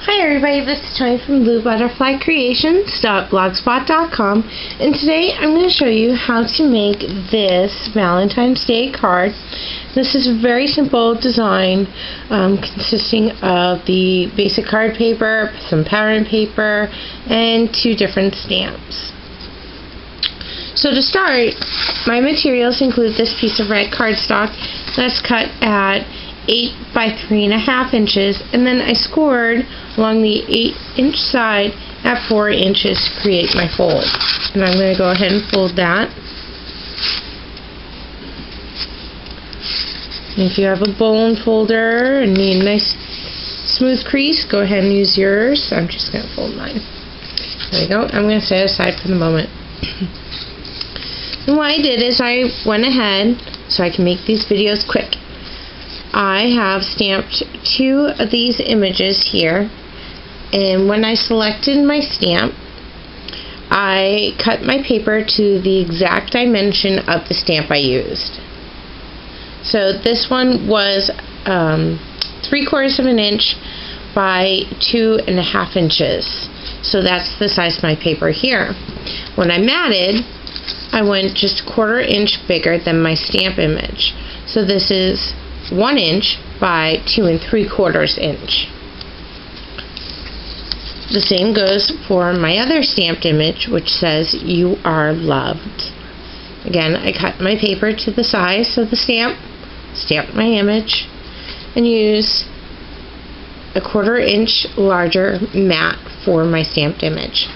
Hi everybody, this is Tony from bluebutterflycreations.blogspot.com, and today I'm going to show you how to make this Valentine's Day card. This is a very simple design consisting of the basic card paper, some pattern paper, and 2 different stamps. So to start, my materials include this piece of red cardstock that's cut at 8 by 3.5 inches, and then I scored along the 8-inch side at 4 inches to create my fold. And I'm going to go ahead and fold that. And if you have a bone folder and need a nice smooth crease, go ahead and use yours. I'm just going to fold mine. There we go. I'm going to set it aside for the moment. And what I did is I went ahead so I can make these videos quick. I have stamped 2 of these images here, and when I selected my stamp, I cut my paper to the exact dimension of the stamp I used. So this one was 3/4 of an inch by 2.5 inches. So that's the size of my paper here. When I matted, I went just 1/4 inch bigger than my stamp image. So this is 1 inch by 2 3/4 inch. The same goes for my other stamped image, which says "You are loved." Again, I cut my paper to the size of the stamp, stamped my image, and used a 1/4 inch larger mat for my stamped image.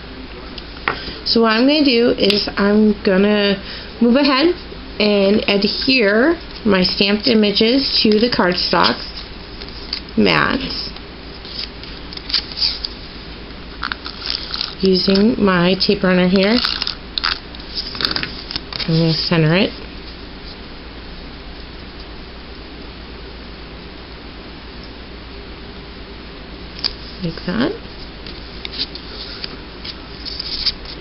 So what I'm going to do is I'm going to move ahead and adhere my stamped images to the cardstock mats using my tape runner here. I'm going to center it like that.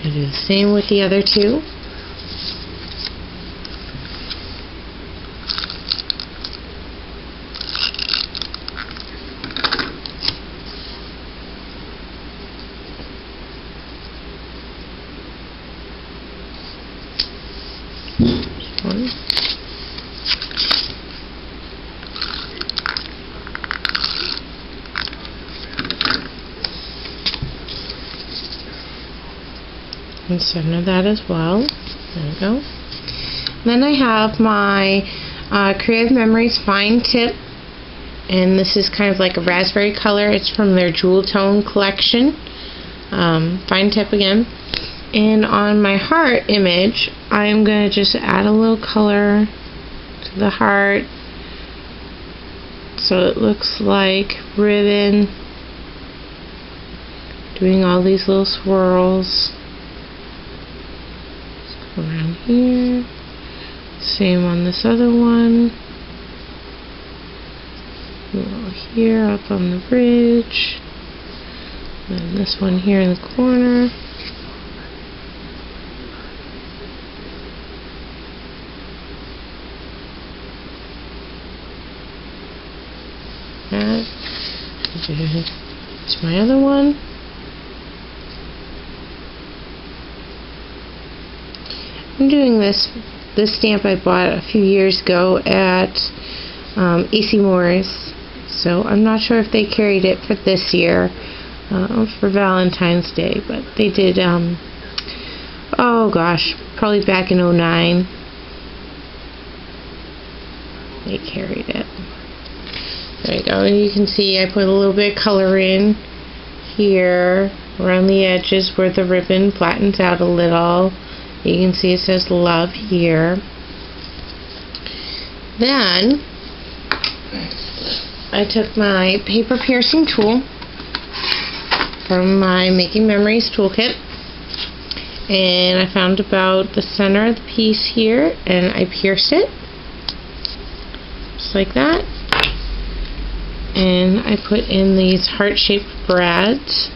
I do the same with the other 2. One. And center that as well. There we go. Then I have my Creative Memories Fine Tip, and this is kind of like a raspberry color. It's from their Jewel Tone collection. Fine tip again. And on my heart image, I'm going to just add a little color to the heart so it looks like ribbon, doing all these little swirls. Let's go around here. Same on this other one. A little here up on the bridge. And this one here in the corner. Here's my other one. I'm doing this stamp I bought a few years ago at AC Moore's, so I'm not sure if they carried it for this year for Valentine's Day, but they did, oh gosh, probably back in '09 they carried it. There you go. You can see I put a little bit of color in here around the edges where the ribbon flattens out a little. You can see it says love here. Then I took my paper piercing tool from my Making Memories toolkit, and I found about the center of the piece here, and I pierced it just like that. And I put in these heart-shaped brads,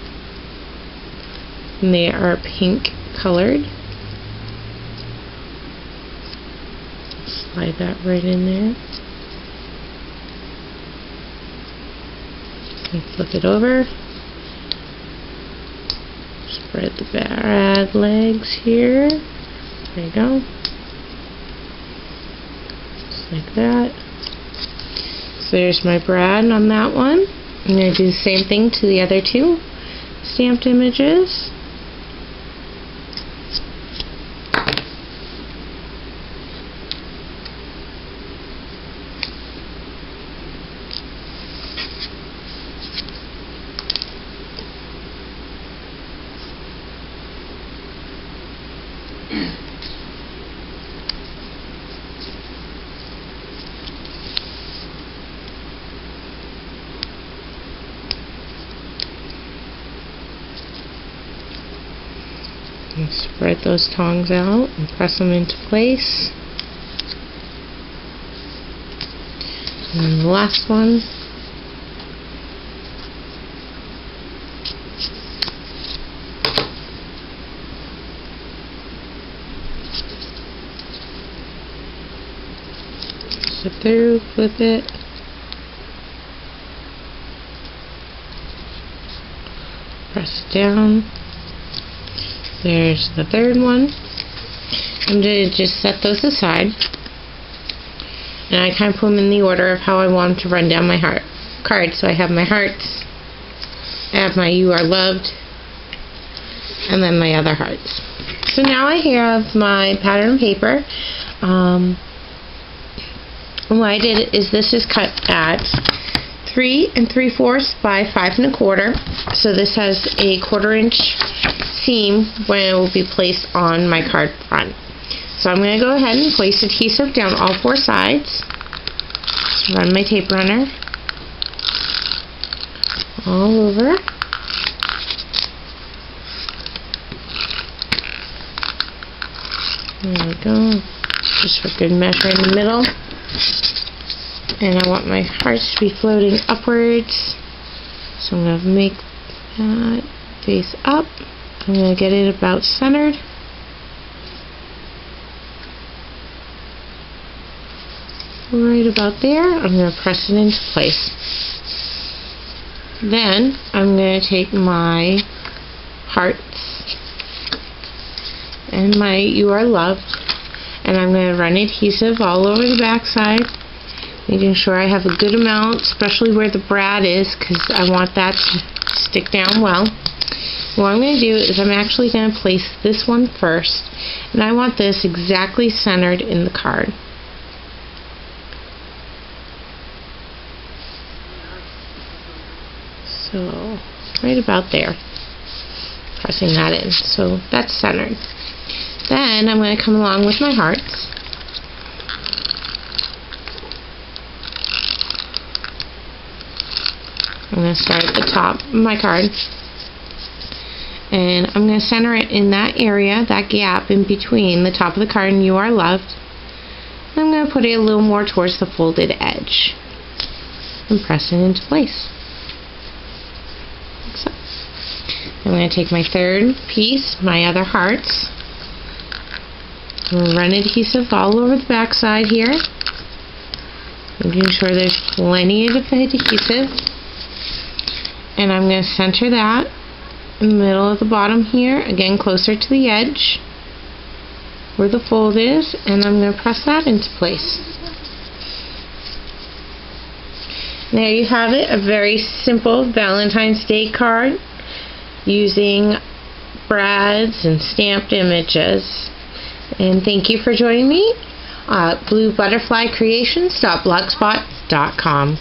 and they are pink colored. Slide that right in there. And flip it over. Spread the brad legs here. There you go. Just like that. So there's my brad on that one. I'm going to do the same thing to the other two stamped images. And spread those tongs out and press them into place. And then the last one. Zip through, flip it. Press it down. There's the third one. I'm going to just set those aside. And I kind of put them in the order of how I want them to run down my heart card. So I have my hearts, I have my You Are Loved, and then my other hearts. So now I have my pattern paper. What I did is this is cut at 3 3/4 by 5 1/4. So this has a 1/4 inch seam when it will be placed on my card front. So I'm going to go ahead and place adhesive down all 4 sides. Run my tape runner all over. There we go. Just for good measure in the middle. And I want my hearts to be floating upwards. So I'm going to make that face up. I'm going to get it about centered. Right about there. I'm going to press it into place. Then I'm going to take my hearts and my You Are Loved, and I'm going to run adhesive all over the back side, making sure I have a good amount, especially where the brad is, because I want that to stick down well. What I'm going to do is I'm actually going to place this one first, and I want this exactly centered in the card. So, right about there. Pressing that in. So, that's centered. Then, I'm going to come along with my hearts. I'm going to start at the top of my card. And I'm going to center it in that area, that gap in between the top of the card and You Are Loved. And I'm going to put it a little more towards the folded edge. And press it into place. Like so. I'm going to take my third piece, my other hearts. I'm going to run adhesive all over the back side here. Making sure there's plenty of adhesive. And I'm going to center that in the middle of the bottom here, again closer to the edge where the fold is, and I'm going to press that into place. There you have it, a very simple Valentine's Day card using brads and stamped images. And thank you for joining me at bluebutterflycreations.blogspot.com.